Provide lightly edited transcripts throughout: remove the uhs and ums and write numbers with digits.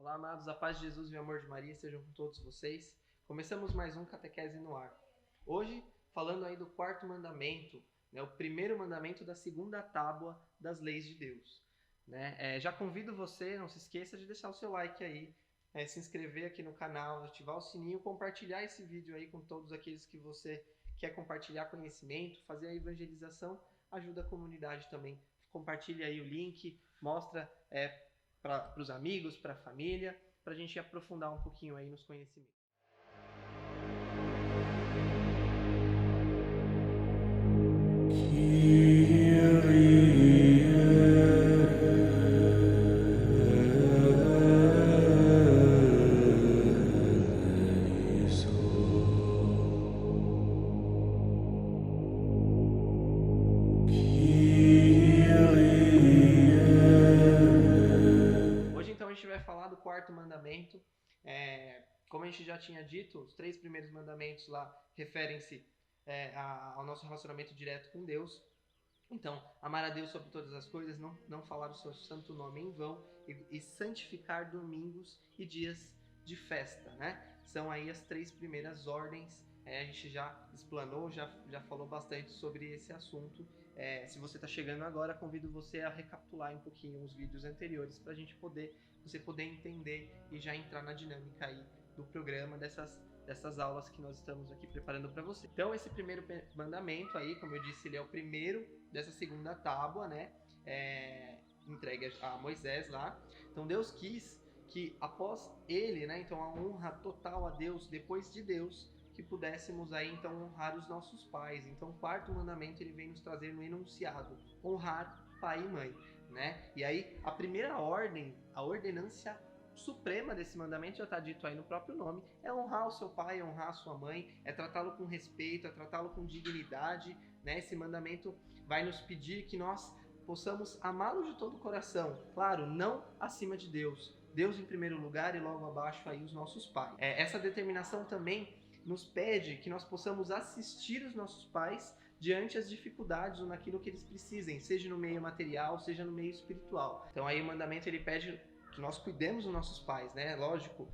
Olá, amados, a paz de Jesus e o amor de Maria sejam com todos vocês. Começamos mais um Catequese no Ar. Hoje, falando aí do quarto mandamento, o primeiro mandamento da segunda tábua das leis de Deus. Já convido você, não se esqueça de deixar o seu like aí, se inscrever aqui no canal, ativar o sininho, compartilhar esse vídeo aí com todos aqueles que você quer compartilhar conhecimento, fazer a evangelização, ajuda a comunidade também. Compartilha aí o link, mostra para os amigos, para a família, para a gente aprofundar um pouquinho aí nos conhecimentos. Hoje então a gente vai falar do quarto mandamento. Como a gente já tinha dito, os 3 primeiros mandamentos lá referem-se ao nosso relacionamento direto com Deus. Então, amar a Deus sobre todas as coisas, não falar o seu santo nome em vão e santificar domingos e dias de festa, né? São aí as 3 primeiras ordens. A gente já explanou, já falou bastante sobre esse assunto. Se você está chegando agora, convido você a recapitular um pouquinho os vídeos anteriores para você poder entender e já entrar na dinâmica aí do programa dessas aulas que nós estamos aqui preparando para você. Então, esse primeiro mandamento aí, como eu disse, ele é o primeiro dessa segunda tábua, né? Entregue a Moisés lá. Então, Deus quis que após ele, né? Então, a honra total a Deus, depois de Deus, que pudéssemos aí então honrar os nossos pais. Então, o quarto mandamento ele vem nos trazer no enunciado: honrar pai e mãe, né? E aí, a primeira ordem, a ordenância suprema desse mandamento, já está dito aí no próprio nome, é honrar o seu pai, honrar a sua mãe, é tratá-lo com respeito, é tratá-lo com dignidade, né? Esse mandamento vai nos pedir que nós possamos amá-lo de todo o coração, claro, não acima de Deus. Deus em primeiro lugar e logo abaixo aí os nossos pais. Essa determinação também nos pede que nós possamos assistir os nossos pais diante as dificuldades ou naquilo que eles precisem, seja no meio material, seja no meio espiritual. Então aí o mandamento ele pede que nós cuidemos dos nossos pais, né? Lógico,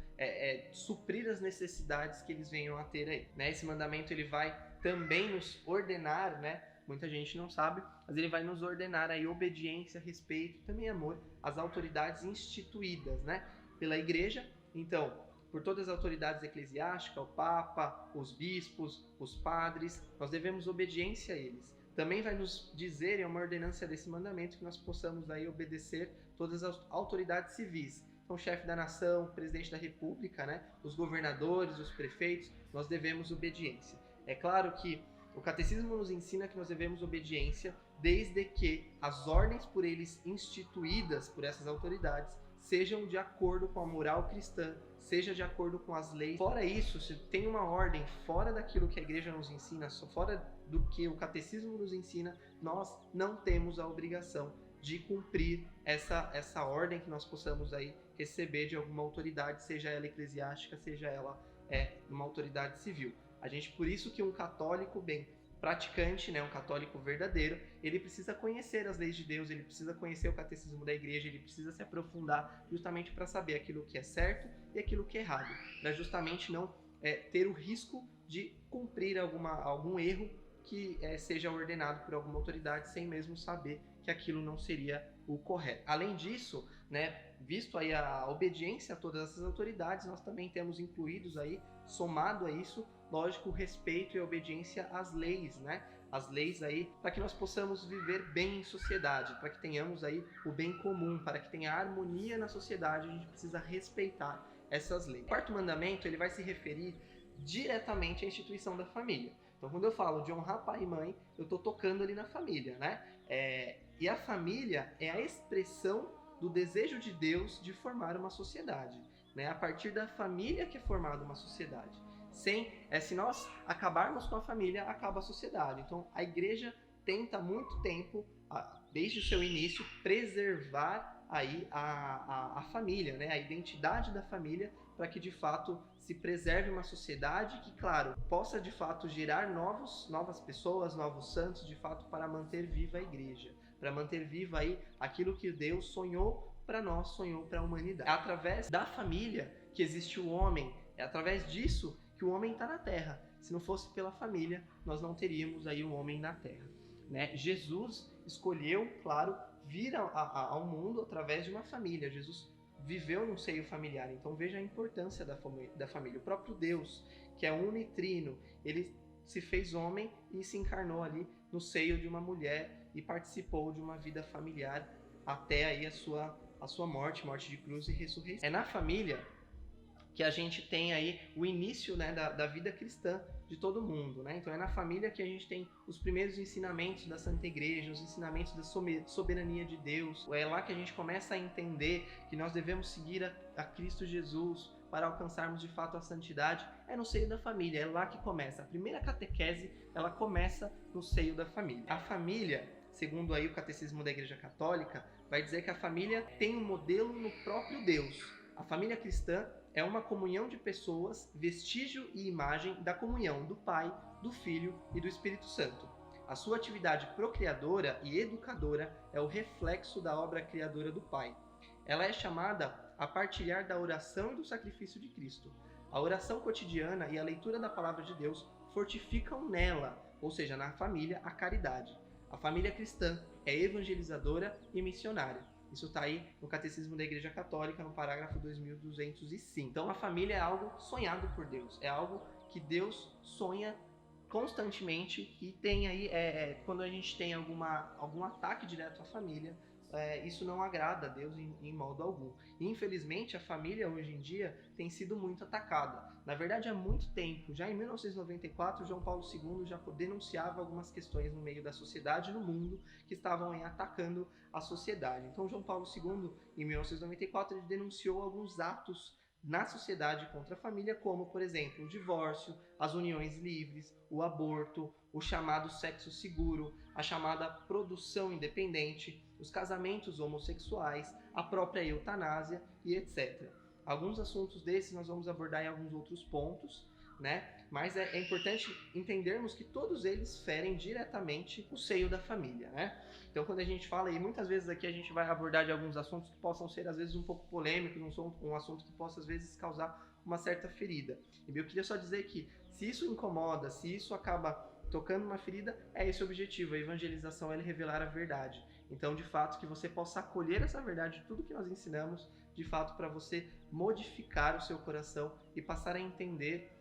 suprir as necessidades que eles venham a ter aí, né? Esse mandamento ele vai também nos ordenar, né? Muita gente não sabe, mas ele vai nos ordenar aí obediência, respeito, também amor às autoridades instituídas, né? Pela igreja. Então, por todas as autoridades eclesiásticas, o Papa, os bispos, os padres, nós devemos obediência a eles. Também vai nos dizer, é uma ordenança desse mandamento, que nós possamos aí obedecer todas as autoridades civis. Então, o chefe da nação, o presidente da república, né, os governadores, os prefeitos, nós devemos obediência. É claro que o catecismo nos ensina que nós devemos obediência desde que as ordens por eles instituídas por essas autoridades sejam de acordo com a moral cristã, seja de acordo com as leis. Fora isso, se tem uma ordem fora daquilo que a igreja nos ensina, fora do que o catecismo nos ensina, nós não temos a obrigação de cumprir essa ordem que nós possamos aí receber de alguma autoridade, seja ela eclesiástica, seja ela uma autoridade civil. A gente, por isso que um católico bem praticante, né, um católico verdadeiro, ele precisa conhecer as leis de Deus, ele precisa conhecer o catecismo da igreja, ele precisa se aprofundar justamente para saber aquilo que é certo e aquilo que é errado, para justamente não ter o risco de cumprir algum erro que seja ordenado por alguma autoridade sem mesmo saber que aquilo não seria o correto. Além disso, né, visto aí a obediência a todas essas autoridades, nós também temos incluídos aí, somado a isso, lógico, o respeito e a obediência às leis, né? As leis aí, para que nós possamos viver bem em sociedade, para que tenhamos aí o bem comum, para que tenha harmonia na sociedade, a gente precisa respeitar essas leis. O quarto mandamento, ele vai se referir diretamente à instituição da família. Então, quando eu falo de honrar pai e mãe, eu estou tocando ali na família, né? E a família é a expressão do desejo de Deus de formar uma sociedade, né? A partir da família que é formada uma sociedade. Se nós acabarmos com a família, acaba a sociedade. Então, a igreja tenta há muito tempo, desde o seu início, preservar aí a família, né? A identidade da família, para que de fato se preserve uma sociedade que, claro, possa de fato gerar novas pessoas, novos santos, de fato, para manter viva a igreja, para manter viva aí aquilo que Deus sonhou para nós, sonhou para a humanidade. É através da família que existe o homem, é através disso que o homem está na Terra. Se não fosse pela família, nós não teríamos aí o homem na Terra, né? Jesus escolheu, claro, vir ao mundo através de uma família. Jesus viveu num seio familiar, então veja a importância da família. O próprio Deus, que é unitrino, ele se fez homem e se encarnou ali no seio de uma mulher e participou de uma vida familiar até aí a sua morte de cruz e ressurreição. É na família que a gente tem aí o início, né, da vida cristã de todo mundo, né? Então é na família que a gente tem os primeiros ensinamentos da Santa Igreja, os ensinamentos da soberania de Deus. É lá que a gente começa a entender que nós devemos seguir a Cristo Jesus para alcançarmos de fato a santidade. É no seio da família, é lá que começa. A primeira catequese, ela começa no seio da família. A família, segundo aí o Catecismo da Igreja Católica, vai dizer que a família tem um modelo no próprio Deus. A família cristã é uma comunhão de pessoas, vestígio e imagem da comunhão do Pai, do Filho e do Espírito Santo. A sua atividade procriadora e educadora é o reflexo da obra criadora do Pai. Ela é chamada a partilhar da oração e do sacrifício de Cristo. A oração cotidiana e a leitura da palavra de Deus fortificam nela, ou seja, na família, a caridade. A família cristã é evangelizadora e missionária. Isso está aí no Catecismo da Igreja Católica, no parágrafo 2205. Então a família é algo sonhado por Deus, é algo que Deus sonha constantemente e tem aí, quando a gente tem algum ataque direto à família, isso não agrada a Deus em modo algum. E, infelizmente, a família hoje em dia tem sido muito atacada. Na verdade, há muito tempo, já em 1994, João Paulo II já denunciava algumas questões no meio da sociedade e no mundo que estavam aí atacando a sociedade. Então, João Paulo II, em 1994, ele denunciou alguns atos na sociedade contra a família, como, por exemplo, o divórcio, as uniões livres, o aborto, o chamado sexo seguro, a chamada produção independente, os casamentos homossexuais, a própria eutanásia e etc. Alguns assuntos desses nós vamos abordar em alguns outros pontos, né? Mas é importante entendermos que todos eles ferem diretamente o seio da família, né? Então, quando a gente fala, e muitas vezes aqui a gente vai abordar de alguns assuntos que possam ser, às vezes, um pouco polêmicos, um assunto que possa, às vezes, causar uma certa ferida. E eu queria só dizer que, se isso incomoda, se isso acaba tocando uma ferida, é esse o objetivo. A evangelização é revelar a verdade. Então, de fato, que você possa acolher essa verdade, tudo que nós ensinamos, de fato, para você modificar o seu coração e passar a entender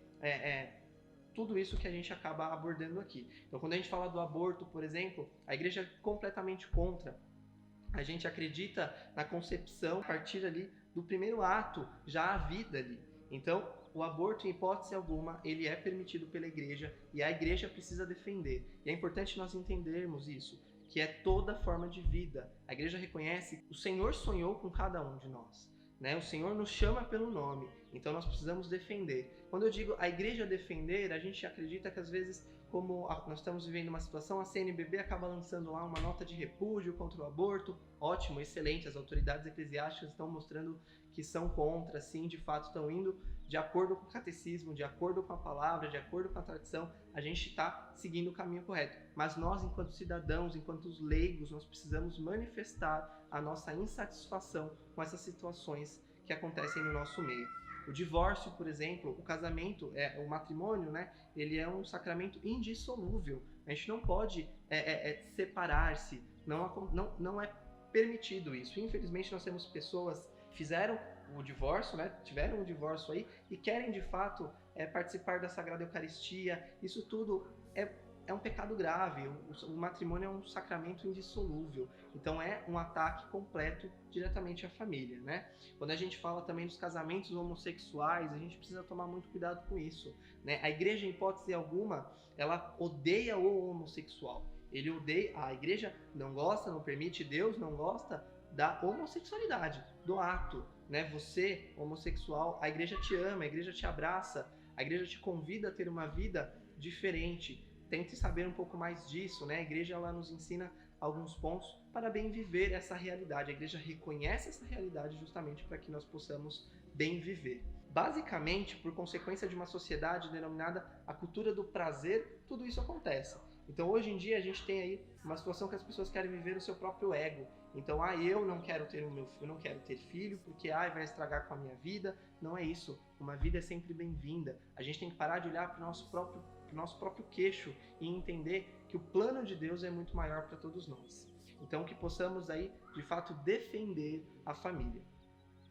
tudo isso que a gente acaba abordando aqui. Então, quando a gente fala do aborto, por exemplo, a igreja é completamente contra. A gente acredita na concepção a partir ali do primeiro ato, já a vida ali. Então, o aborto, em hipótese alguma, ele é permitido pela igreja e a igreja precisa defender. E é importante nós entendermos isso, que é toda forma de vida. A igreja reconhece que o Senhor sonhou com cada um de nós, né? O Senhor nos chama pelo nome, então nós precisamos defender. Quando eu digo a igreja defender, a gente acredita que às vezes, como nós estamos vivendo uma situação, a CNBB acaba lançando lá uma nota de repúdio contra o aborto. Ótimo, excelente, as autoridades eclesiásticas estão mostrando que são contra, sim, de fato estão indo de acordo com o catecismo, de acordo com a palavra, de acordo com a tradição, a gente está seguindo o caminho correto. Mas nós, enquanto cidadãos, enquanto leigos, nós precisamos manifestar a nossa insatisfação com essas situações que acontecem no nosso meio. O divórcio, por exemplo, o casamento, o matrimônio, né? Ele é um sacramento indissolúvel. A gente não pode separar-se, não é permitido isso. Infelizmente, nós temos pessoas que fizeram o divórcio, né? Tiveram um divórcio aí e querem de fato participar da Sagrada Eucaristia. Isso tudo é um pecado grave. O matrimônio é um sacramento indissolúvel. Então é um ataque completo diretamente à família, né? Quando a gente fala também dos casamentos homossexuais, a gente precisa tomar muito cuidado com isso, né? A igreja, em hipótese alguma, ela odeia o homossexual. A igreja não gosta, não permite, Deus não gosta da homossexualidade, do ato, né? Você, homossexual, a igreja te ama, a igreja te abraça, a igreja te convida a ter uma vida diferente. Tente saber um pouco mais disso, né? A igreja, ela nos ensina alguns pontos para bem viver essa realidade. A igreja reconhece essa realidade justamente para que nós possamos bem viver. Basicamente, por consequência de uma sociedade denominada a cultura do prazer, tudo isso acontece. Então hoje em dia a gente tem aí uma situação que as pessoas querem viver o seu próprio ego. Então, eu não quero ter eu não quero ter filho porque vai estragar com a minha vida. Não é isso. Uma vida é sempre bem-vinda. A gente tem que parar de olhar para o nosso próprio queixo e entender que o plano de Deus é muito maior para todos nós. Então, que possamos aí, de fato, defender a família.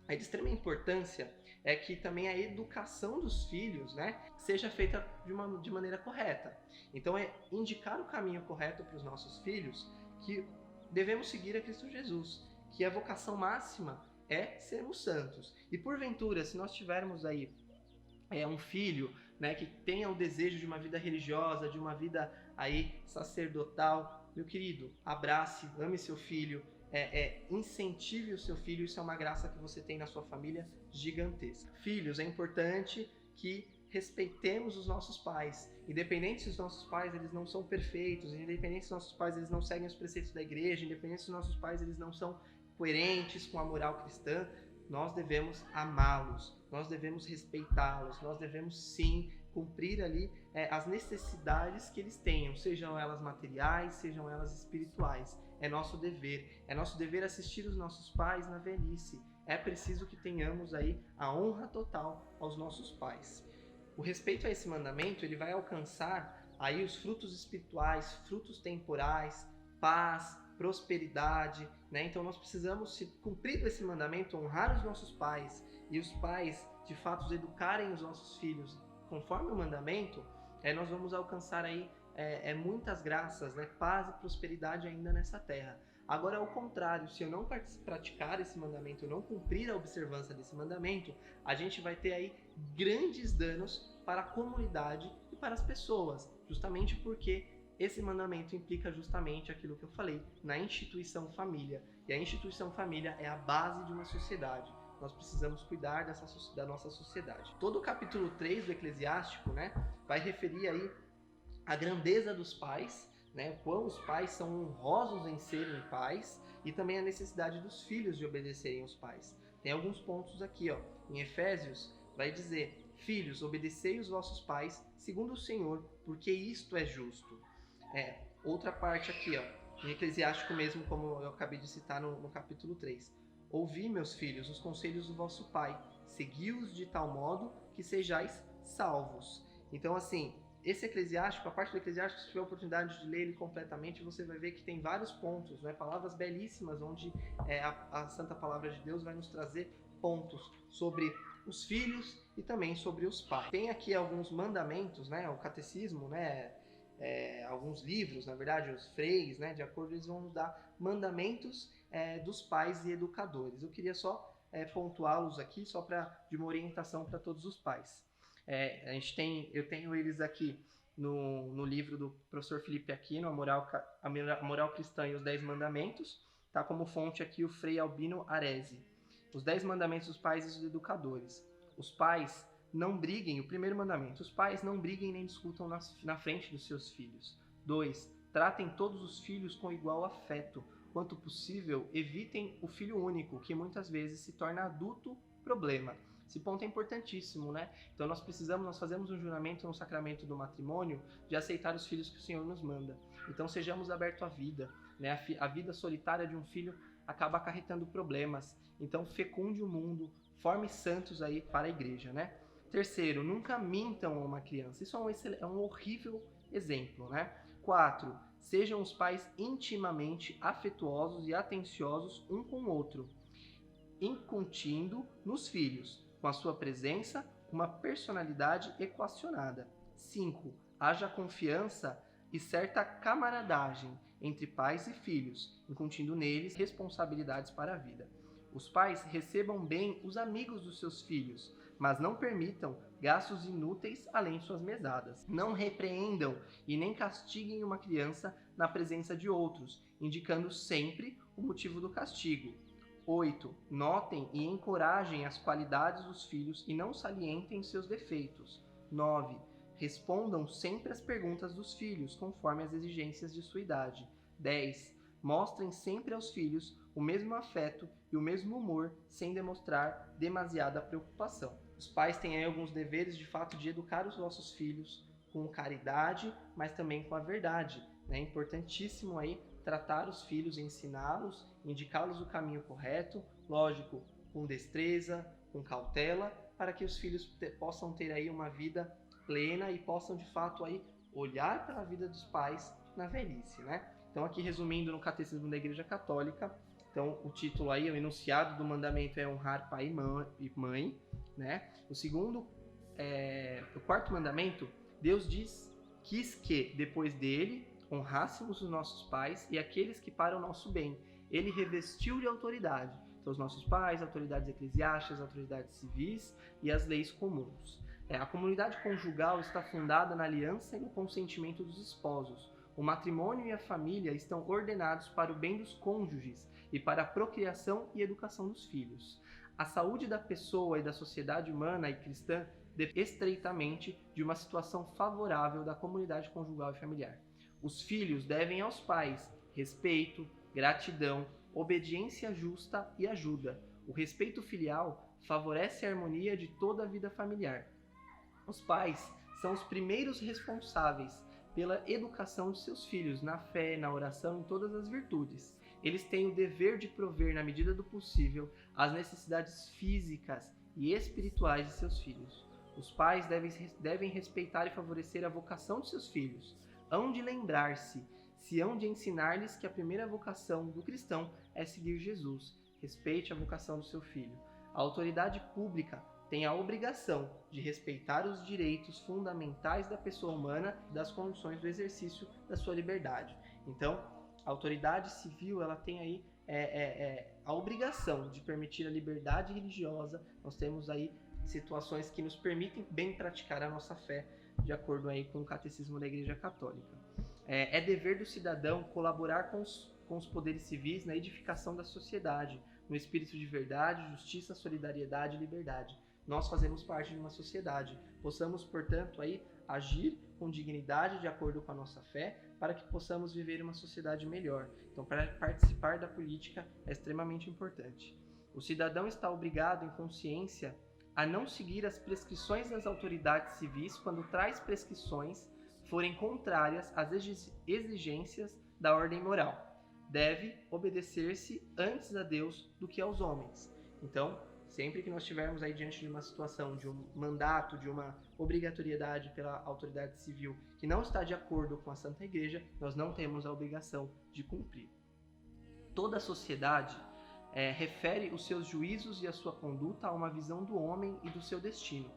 A de extrema importância é que também a educação dos filhos, né, seja feita de maneira correta. Então, é indicar o caminho correto para os nossos filhos, que devemos seguir a Cristo Jesus, que a vocação máxima é sermos santos. E porventura, se nós tivermos aí um filho, né, que tenha o desejo de uma vida religiosa, de uma vida aí sacerdotal, meu querido, abrace, ame seu filho, incentive o seu filho. Isso é uma graça que você tem na sua família gigantesca. Filhos, é importante que respeitemos os nossos pais, independente se os nossos pais eles não são perfeitos, independente se os nossos pais eles não seguem os preceitos da igreja, independente se os nossos pais eles não são coerentes com a moral cristã, nós devemos amá-los, nós devemos respeitá-los, nós devemos sim cumprir ali as necessidades que eles tenham, sejam elas materiais, sejam elas espirituais. É nosso dever assistir os nossos pais na velhice. É preciso que tenhamos aí a honra total aos nossos pais. O respeito a esse mandamento, ele vai alcançar aí os frutos espirituais, frutos temporais, paz, prosperidade, né? Então nós precisamos, se cumprido esse mandamento, honrar os nossos pais, e os pais, de fato, educarem os nossos filhos conforme o mandamento, nós vamos alcançar aí muitas graças, né? Paz e prosperidade ainda nessa terra. Agora, ao contrário, se eu não praticar esse mandamento, eu não cumprir a observância desse mandamento, a gente vai ter aí grandes danos para a comunidade e para as pessoas, justamente porque esse mandamento implica justamente aquilo que eu falei, na instituição família. E a instituição família é a base de uma sociedade. Nós precisamos cuidar da nossa sociedade. Todo o capítulo 3 do Eclesiástico, né, vai referir aí a grandeza dos pais, né, o quão os pais são honrosos em serem pais, e também a necessidade dos filhos de obedecerem aos pais. Tem alguns pontos aqui, em Efésios, vai dizer: filhos, obedecei os vossos pais, segundo o Senhor, porque isto é justo. Outra parte aqui, em Eclesiástico mesmo, como eu acabei de citar no capítulo 3. Ouvi, meus filhos, os conselhos do vosso pai, segui-os de tal modo que sejais salvos. Então, assim, esse Eclesiástico, a parte do Eclesiástico, se tiver a oportunidade de ler ele completamente, você vai ver que tem vários pontos, né, palavras belíssimas, onde a Santa Palavra de Deus vai nos trazer pontos sobre os filhos e também sobre os pais. Tem aqui alguns mandamentos, né, o catecismo, né, alguns livros, na verdade, os freis, né, de acordo, eles vão nos dar mandamentos dos pais e educadores. Eu queria só pontuá-los aqui, só de uma orientação para todos os pais. Eu tenho eles aqui no livro do professor Felipe Aquino, a Moral Cristã e os 10 Mandamentos, tá como fonte aqui o Frei Albino Aresi. Os 10 Mandamentos dos pais e dos educadores. Os pais não briguem, o primeiro mandamento, os pais não briguem nem discutam na frente dos seus filhos. 2. Tratem todos os filhos com igual afeto. Quanto possível, evitem o filho único, que muitas vezes se torna adulto problema. Esse ponto é importantíssimo, né? Então nós fazemos um juramento no sacramento do matrimônio de aceitar os filhos que o Senhor nos manda. Então sejamos abertos à vida, né? A vida solitária de um filho acaba acarretando problemas. Então fecunde o mundo, forme santos aí para a igreja, né? Terceiro, nunca mintam a uma criança. Isso é um horrível exemplo, né? 4. Sejam os pais intimamente afetuosos e atenciosos um com o outro, incutindo nos filhos, com a sua presença, uma personalidade equacionada. 5. Haja confiança e certa camaradagem entre pais e filhos, incutindo neles responsabilidades para a vida. Os pais recebam bem os amigos dos seus filhos, mas não permitam gastos inúteis além de suas mesadas. Não repreendam e nem castiguem uma criança na presença de outros, indicando sempre o motivo do castigo. 8. Notem e encorajem as qualidades dos filhos e não salientem seus defeitos. 9. Respondam sempre às perguntas dos filhos, conforme as exigências de sua idade. 10. Mostrem sempre aos filhos o mesmo afeto e o mesmo humor, sem demonstrar demasiada preocupação. Os pais têm aí alguns deveres, de fato, de educar os vossos filhos com caridade, mas também com a verdade. É importantíssimo aí tratar os filhos, ensiná-los, indicá-los o caminho correto, lógico, com destreza, com cautela, para que os filhos possam ter aí uma vida plena e possam de fato aí olhar pela vida dos pais na velhice, né? Então aqui resumindo no Catecismo da Igreja Católica, então o título aí, o enunciado do mandamento é honrar pai e mãe, né? O quarto mandamento, Deus quis que depois dele honrássemos os nossos pais e aqueles que para o nosso bem. Ele revestiu de autoridade. Então, os nossos pais, autoridades eclesiásticas, autoridades civis e as leis comuns. A comunidade conjugal está fundada na aliança e no consentimento dos esposos. O matrimônio e a família estão ordenados para o bem dos cônjuges e para a procriação e educação dos filhos. A saúde da pessoa e da sociedade humana e cristã depende estreitamente de uma situação favorável da comunidade conjugal e familiar. Os filhos devem aos pais respeito, gratidão, obediência justa e ajuda. O respeito filial favorece a harmonia de toda a vida familiar. Os pais são os primeiros responsáveis pela educação de seus filhos na fé, na oração e em todas as virtudes. Eles têm o dever de prover, na medida do possível, as necessidades físicas e espirituais de seus filhos. Os pais devem respeitar e favorecer a vocação de seus filhos. Hão de lembrar-se, se hão de ensinar-lhes que a primeira vocação do cristão é seguir Jesus. Respeite a vocação do seu filho. A autoridade pública tem a obrigação de respeitar os direitos fundamentais da pessoa humana e das condições do exercício da sua liberdade. Então, a autoridade civil ela tem aí a obrigação de permitir a liberdade religiosa. Nós temos aí situações que nos permitem bem praticar a nossa fé, de acordo aí com o Catecismo da Igreja Católica. É dever do cidadão colaborar com os poderes civis na edificação da sociedade, no espírito de verdade, justiça, solidariedade e liberdade. Nós fazemos parte de uma sociedade. Possamos, portanto, aí agir com dignidade de acordo com a nossa fé, para que possamos viver uma sociedade melhor. Então, para participar da política é extremamente importante. O cidadão está obrigado, em consciência, a não seguir as prescrições das autoridades civis quando tais prescrições forem contrárias às exigências da ordem moral. Deve obedecer-se antes a Deus do que aos homens. Então, sempre que nós estivermos aí diante de uma situação, de um mandato, de uma obrigatoriedade pela autoridade civil que não está de acordo com a Santa Igreja, nós não temos a obrigação de cumprir. Toda a sociedade refere os seus juízos e a sua conduta a uma visão do homem e do seu destino.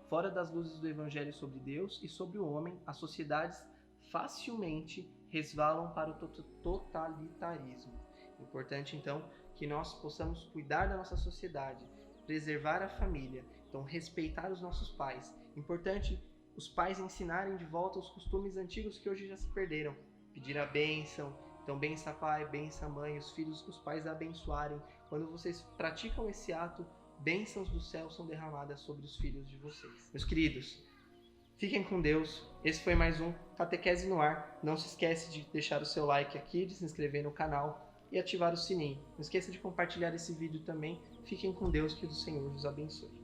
Fora das luzes do Evangelho sobre Deus e sobre o homem, as sociedades facilmente resvalam para o totalitarismo. Importante, então, que nós possamos cuidar da nossa sociedade, preservar a família, então respeitar os nossos pais. Importante os pais ensinarem de volta os costumes antigos que hoje já se perderam. Pedir a bênção, então bença pai, bença mãe, os filhos, os pais abençoarem. Quando vocês praticam esse ato, bênçãos do céu são derramadas sobre os filhos de vocês. Meus queridos, fiquem com Deus. Esse foi mais um Catequese no Ar. Não se esquece de deixar o seu like aqui, de se inscrever no canal e ativar o sininho. Não esqueça de compartilhar esse vídeo também. Fiquem com Deus, que o Senhor os abençoe.